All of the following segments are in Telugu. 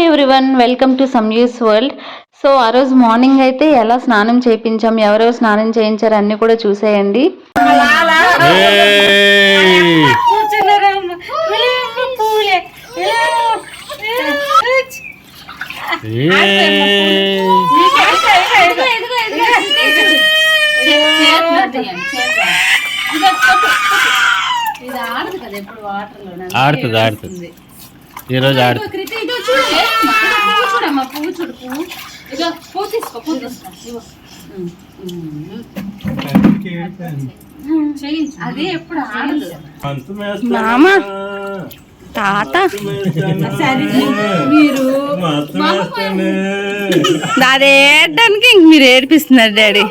Everyone, welcome to Samyu's world. So ఆ రోజు మార్నింగ్ అయితే ఎలా స్నానం చేయించాం, ఎవరెవరు స్నానం చేయించారు అన్ని కూడా చూసేయండి. ఆడుతుంది ఈరోజు ఆడుతుంది. మామ తాత మీరు అదేయడానికి మీరు ఏడిపిస్తున్నారు డాడీ.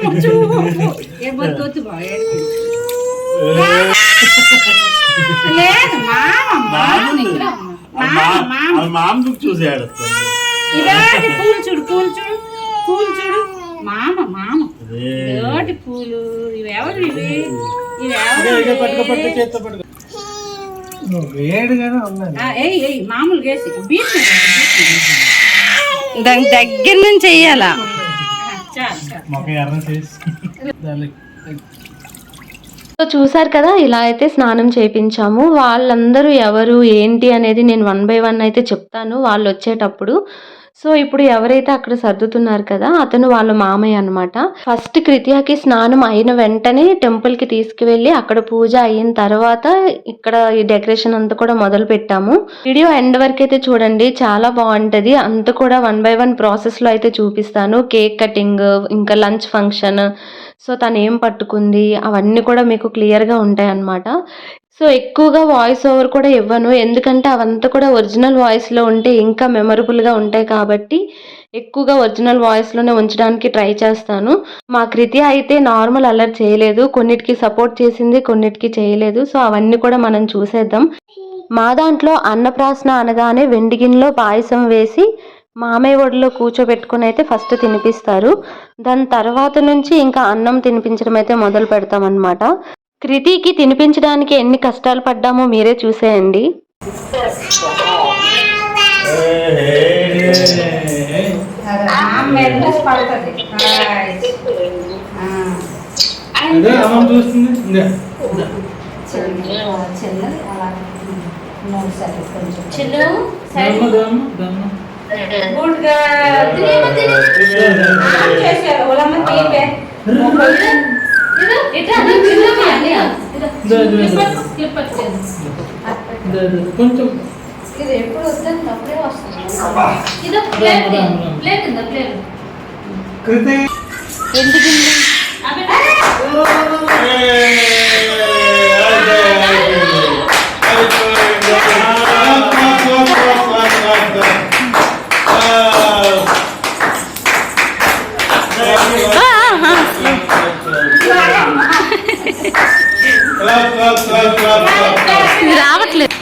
చూసాడు పూలు చూడు పూలు చూడు పూలు చూడు మామ మామ పూలు ఇవెవరు మామూలుగా దాని దగ్గర నుంచి చెయ్యాలా. చూసారు కదా, ఇలా అయితే స్నానం చేయించాము. వాళ్ళందరూ ఎవరు ఏంటి అనేది నేను 1 by 1 అయితే చెప్తాను వాళ్ళు వచ్చేటప్పుడు. సో ఇప్పుడు ఎవరైతే అక్కడ సర్దుతున్నారు కదా, అతను వాళ్ళ మామయ్య అనమాట. ఫస్ట్ కృతియాకి స్నానం అయిన వెంటనే టెంపుల్కి తీసుకువెళ్ళి అక్కడ పూజ అయిన తర్వాత ఇక్కడ ఈ డెకరేషన్ అంతా కూడా మొదలు పెట్టాము. వీడియో ఎండ్ వరకు అయితే చూడండి, చాలా బాగుంటది. అంతా కూడా 1 by 1 ప్రాసెస్ లో అయితే చూపిస్తాను. కేక్ కటింగ్, ఇంకా లంచ్ ఫంక్షన్, సో తను ఏం పట్టుకుంది అవన్నీ కూడా మీకు క్లియర్గా ఉంటాయి అన్నమాట. సో ఎక్కువగా వాయిస్ ఓవర్ కూడా ఇవ్వను, ఎందుకంటే అవంతా కూడా ఒరిజినల్ వాయిస్లో ఉంటే ఇంకా మెమరబుల్గా ఉంటాయి కాబట్టి ఎక్కువగా ఒరిజినల్ వాయిస్లోనే ఉంచడానికి ట్రై చేస్తాను. మా కృతి అయితే నార్మల్ అల్లరి చేయలేదు, కొన్నిటికి సపోర్ట్ చేసింది, కొన్నిటికి చేయలేదు. సో అవన్నీ కూడా మనం చూసేద్దాం. మా దాంట్లో అన్నప్రాసన అనగానే వెండి గిన్నెలో పాయసం వేసి మామయ్య ఒడిలో కూర్చోబెట్టుకుని అయితే ఫస్ట్ తినిపిస్తారు. దాని తర్వాత నుంచి ఇంకా అన్నం తినిపించడం అయితే మొదలు పెడతాం అన్నమాట. కృతికి తినిపించడానికి ఎన్ని కష్టాలు పడ్డామో మీరే చూసేయండి. కొంచెం ఇది ఎప్పుడు వస్తుంది అప్పుడే వస్తుంది. రావట్లేదు.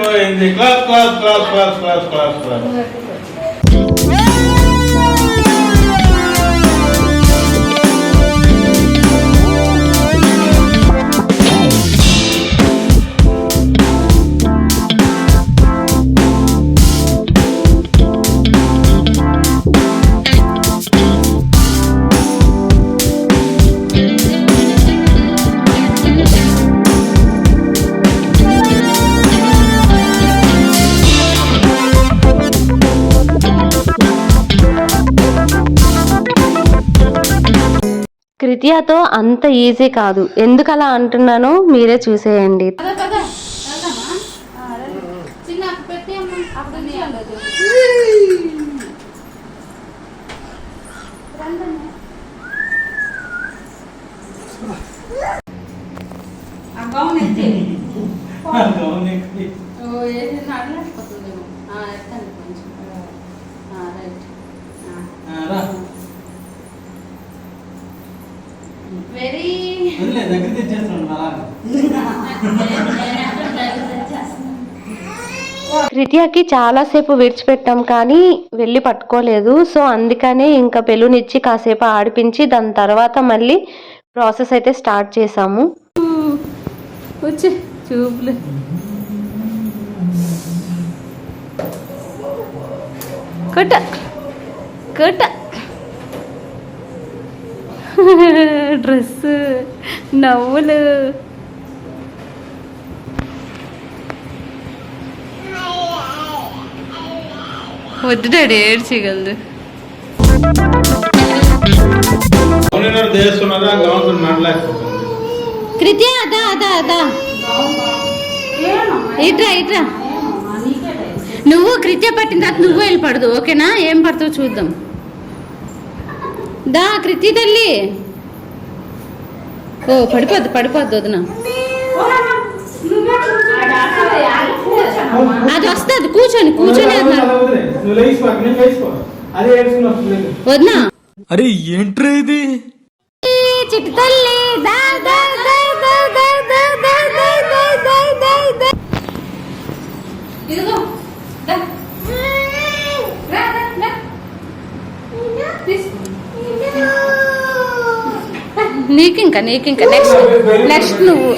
పోయింది. Class class class class class class class. కృతియాతో అంత ఈజీ కాదు. ఎందుకు అలా అంటున్నానో మీరే చూసేయండి. వెరీ కృతియాకి చాలాసేపు విడిచిపెట్టాం కానీ వెళ్ళి పట్టుకోలేదు. సో అందుకనే ఇంకా బెలూన్ ఇచ్చి కాసేపు ఆడిపించి దాని తర్వాత మళ్ళీ ప్రాసెస్ అయితే స్టార్ట్ చేసాము. వచ్చే చూపులు కొట్ట కొట్ట డ్రెస్ నవ్వులు వద్దు డాడీ ఏడ్చేయగలదు. కృతి అదా అదా అదా ఇట్రా ఇట్రా. నువ్వు కృత్య పట్టిన తర్వాత నువ్వు వెళ్ళి పడదు, ఓకేనా? ఏం పడుతుందో చూద్దాం. దా కృతి తల్లి. ఓ పడిపోద్దు వదిన. అది వస్తుంది కూర్చొని వదినా. అరే ఏంట్రా ఇది? చిట్టి తల్లి నీకింకా నెక్స్ట్ నువ్వు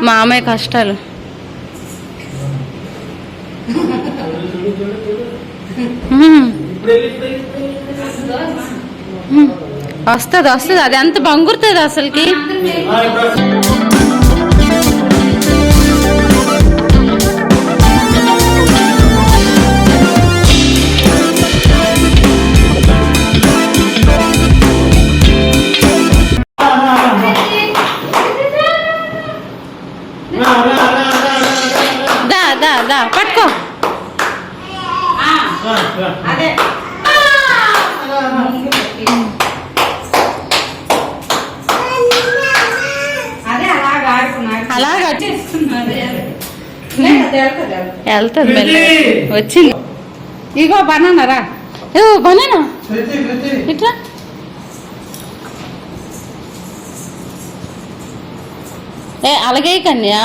మామయ్య కష్టాలు. వస్తుంది అది ఎంత బంగురుతుంది అసలుకి. దా పట్టుకో. అలాగా వెళ్తుంది వచ్చింది. ఇగో బనానా రా. బనానా ఇట్లా అలాగే కన్యా.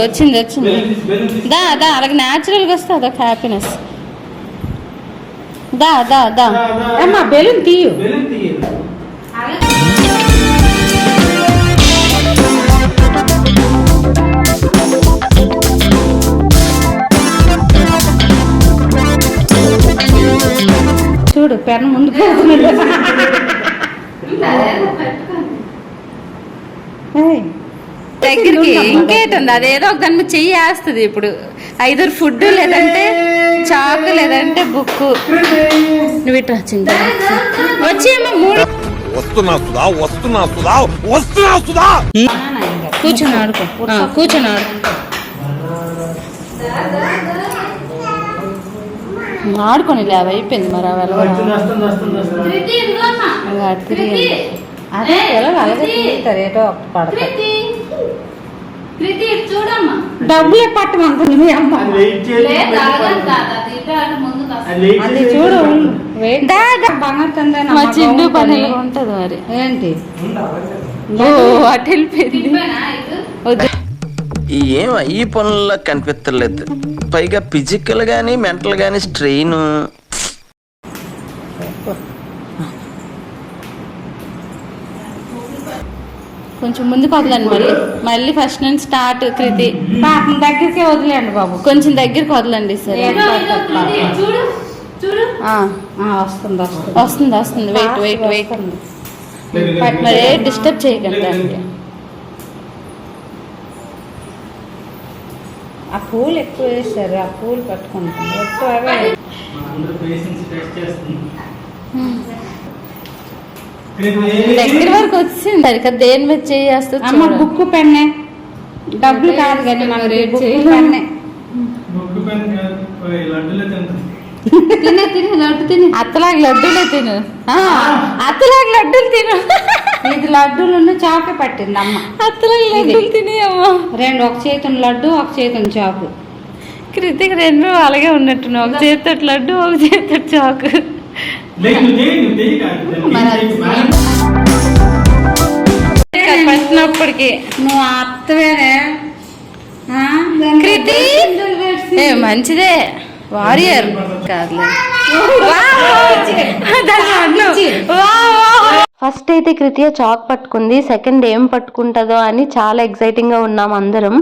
వచ్చింది దా అలాగే న్యాచురల్గా వస్తుంది అదొక హ్యాపీనెస్. దా అమ్మా బెలూన్ తీయు. చూడు పెన్ ముందు దగ్గరికి ఇంకేటుంది అదేదో ఒక దాని మీద చెయ్యి వేస్తుంది. ఇప్పుడు ఐదరు ఫుడ్ లేదంటే చాకు లేదంటే బుక్. నువ్వు ఇట్లా వచ్చింది వచ్చి ఏమో మూడు కూర్చొని ఆడుకో ఆడుకొని లేవు అయిపోయింది. మరి అదే ఎలా అలాగే తీస్తారు ఏటో పడతారు. డబ్బులే పట్టమంటుంది మీ అమ్మ. అది చూడు మా చిండు పని ఉంటది మరి ఏంటి అటు వెళ్ళిపోయింది. ఏం ఈ పనుల్లో కనిపించలేదు. పైగా ఫిజికల్ గానీ మెంటల్ గానీ స్ట్రెయిన్. కొంచెం ముందుకు వదలండి మళ్ళీ ఫస్ట్ నుంచి స్టార్ట్. కృతి దగ్గరికి వదిలేండి బాబు, కొంచెం దగ్గరికి వదలండి. సరే వస్తుంది వెయిట్ మరి డిస్టర్బ్ చేయకండి దానికి. ఆ పూలు ఎక్కువ వేస్తారు, ఆ పూలు పట్టుకుంటాం. దగ్గర వరకు వచ్చింది సరిగ్గా దేని మీద చేస్తుంది. అమ్మ బుక్ పెన్నే, డబ్బులు కాదు కానీ మన రేట్ పెన్నే. తినే తినే లడ్డు తిని అత్తలాగా లడ్డూలే తిను అత్తలాగా లడ్డూలు తిను ఇది లడ్డూలు చాకే పట్టింది అమ్మ అత్తలాగా లడ్డూలు తిని అమ్మ రెండు ఒక చేతుని లడ్డు ఒక చేతుని చాకు కృతిక్ రెండు అలాగే ఉన్నట్టున్నావు ఒక చేతితో లడ్డు ఒక చేతితో చాకు పట్టినప్పటికి నువ్వు అత్తవేనే కృతి ఏ మంచిదే వారియర్ కాదులే ఫస్ట్ అయితే కృతియ చాక్ పట్టుకుంది సెకండ్ ఏం పట్టుకుంటుందో అని చాలా ఎక్సైటింగ్ గా ఉన్నాం అందరం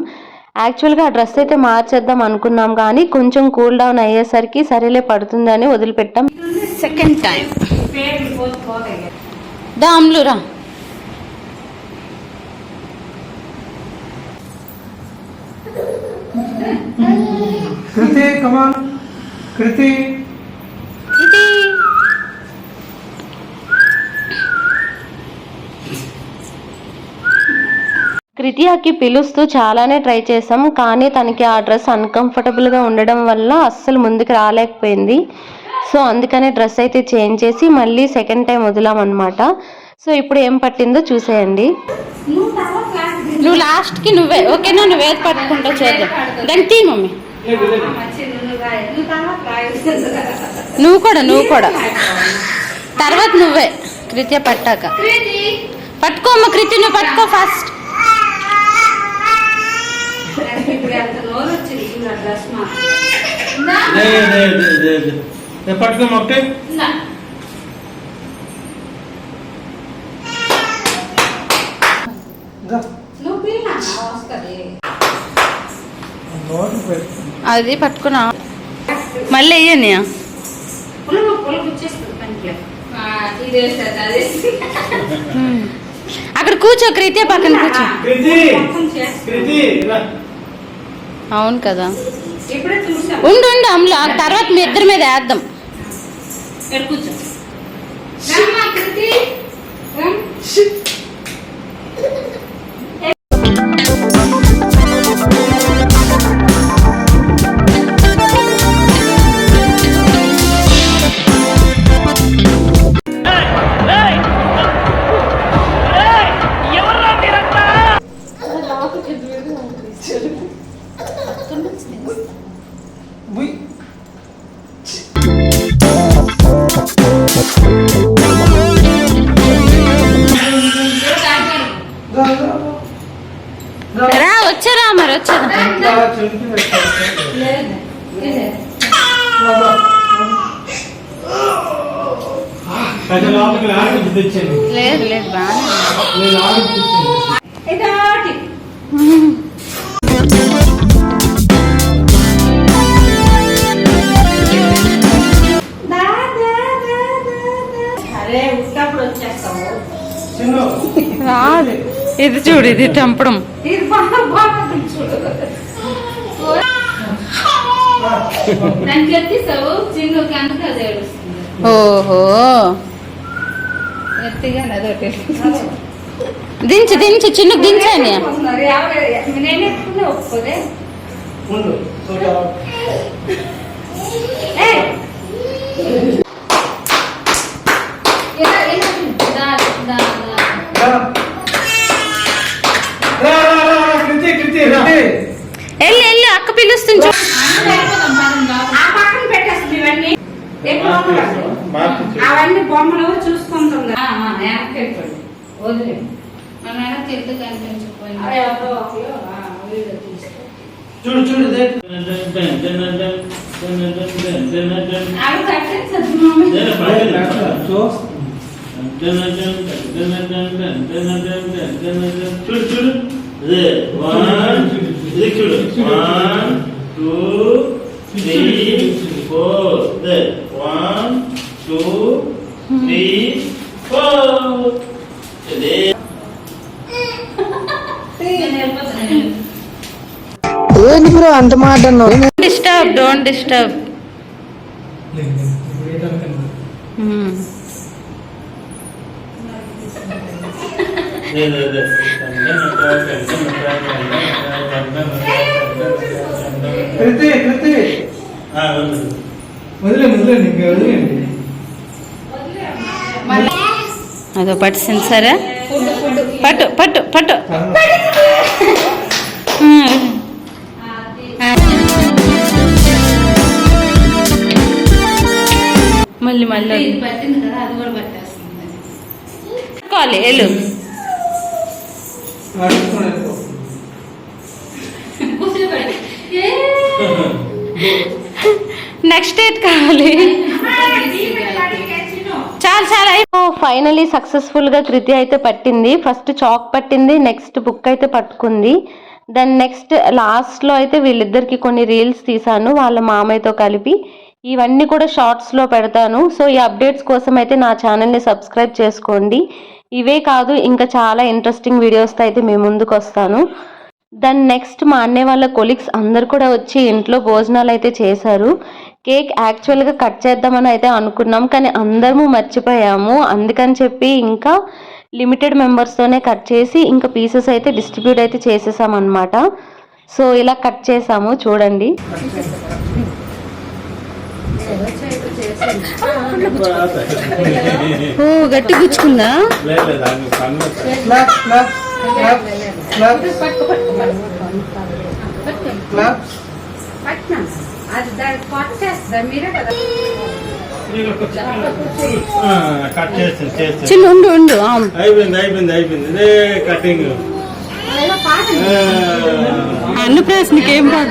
యాక్చువల్గా ఆ డ్రెస్ అయితే మార్చేద్దాం అనుకున్నాం కానీ కొంచెం కూల్ డౌన్ అయ్యేసరికి సరేలే పడుతుందని వదిలిపెట్టాం సెకండ్ టైం దామ్లురా కృతి కమాన్ కృతి ఇది కృతియాకి పిలుస్తూ చాలానే ట్రై చేసాం కానీ తనకి ఆ డ్రెస్ అన్కంఫర్టబుల్గా ఉండడం వల్ల అస్సలు ముందుకు రాలేకపోయింది సో అందుకనే డ్రెస్ అయితే చేంజ్ చేసి మళ్ళీ సెకండ్ టైం వదిలామన్నమాట సో ఇప్పుడు ఏం పట్టిందో చూసేయండి నువ్వు లాస్ట్కి నువ్వే ఓకేనా నువ్వేది పట్టుకుంటా చేద్దాం దానికి తీ మమ్మీ నువ్వు కూడా తర్వాత నువ్వే కృత్య పట్టాక పట్టుకోమ్మ కృతి నువ్వు పట్టుకో ఫస్ట్ పట్టుకో మొక్కే అది పట్టుకున్నా మళ్ళీ వెయ్యని అక్కడ కూర్చో కృత్య పక్కన కూర్చో అవును కదా ఉండు అమ్ములు ఆ తర్వాత మీ ఇద్దరి మీద వేద్దాం రా వచ్చారా మరి వచ్చారా లేదు లేదు బాగా రాదు ఇది చూడు ఇది చంపడం ఓహో దించు చిన్నుకు దించాని వెళ్ళి అక్క పిలుస్తుంది అవన్నీ బొమ్మలు చూసుకుంటుంది వదిలే మన తెలుగు కనిపించకపోయింది చూడు చూడు అవి కట్టించదు చూడు చూడు అదే ఇది చూడు 1 2 3 4 అదే 1 2 3 4 అదే ఏంటి బ్రో అంత మాట డిస్టర్బ్ డోంట్ డిస్టర్బ్ వదిలేండి ఇంకా వదిలేండి. అదో పట్టింది సరే పట్టు పట్టు పట్టు మళ్ళీ మళ్ళీ పట్టింది కదా అది కూడా పట్టేస్తుంది వెళ్ళు నెక్స్ట్ డేట్ కావాలి చాలా చాలా ఫైనలీ సక్సెస్ఫుల్గా కృతి అయితే పట్టింది. ఫస్ట్ చాక్ పట్టింది, నెక్స్ట్ బుక్ అయితే పట్టుకుంది. దెన్ నెక్స్ట్ లాస్ట్లో అయితే వీళ్ళిద్దరికి కొన్ని రీల్స్ తీసాను వాళ్ళ మామయ్యతో కలిపి. ఇవన్నీ కూడా షార్ట్స్లో పెడతాను. సో ఈ అప్డేట్స్ కోసం అయితే నా ఛానల్ని సబ్స్క్రైబ్ చేసుకోండి. ఇవే కాదు ఇంకా చాలా ఇంట్రెస్టింగ్ వీడియోస్తో అయితే మేము ముందుకు వస్తాను. దెన్ నెక్స్ట్ మా అన్నయ్య వాళ్ళ కొలీగ్స్ అందరు కూడా వచ్చి ఇంట్లో భోజనాలు అయితే చేశారు. కేక్ యాక్చువల్గా కట్ చేద్దామని అయితే అనుకున్నాం, కానీ అందరము మర్చిపోయాము. అందుకని చెప్పి ఇంకా లిమిటెడ్ మెంబర్స్తోనే కట్ చేసి ఇంకా పీసెస్ అయితే డిస్ట్రిబ్యూట్ అయితే చేసేసామన్నమాట. సో ఇలా కట్ చేసాము చూడండి. ఓ గట్టి గుచ్చుకుందా చిన్న ఉండు ఉండు అయిపోయింది కటింగ్. అన్నప్రాసనకి ఏం బాధ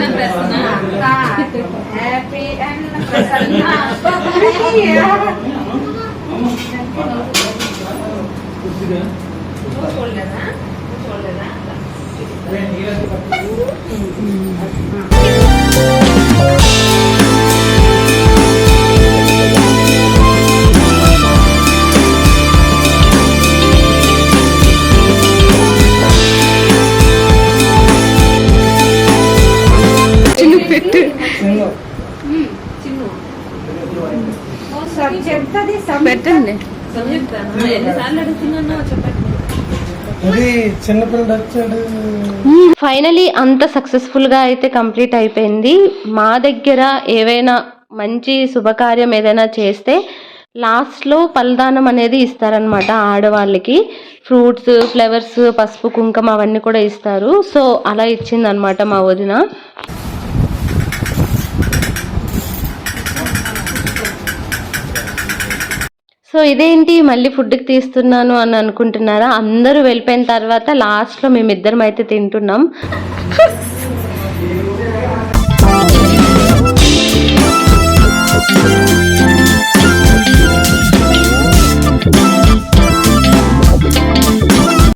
పెట్టండి. ఫైనలీ అంత సక్సెస్ఫుల్గా అయితే కంప్లీట్ అయిపోయింది. మా దగ్గర ఏవైనా మంచి శుభకార్యం ఏదైనా చేస్తే లాస్ట్లో పలదానం అనేది ఇస్తారనమాట. ఆడవాళ్ళకి ఫ్రూట్స్, ఫ్లవర్స్, పసుపు, కుంకుమ అవన్నీ కూడా ఇస్తారు. సో అలా ఇచ్చిందనమాట మా వదిన. సో ఇదేంటి మళ్ళీ ఫుడ్కి తీస్తున్నాను అని అనుకుంటున్నారా? అందరూ వెళ్ళిపోయిన తర్వాత లాస్ట్లో మేమిద్దరం అయితే తింటున్నాం.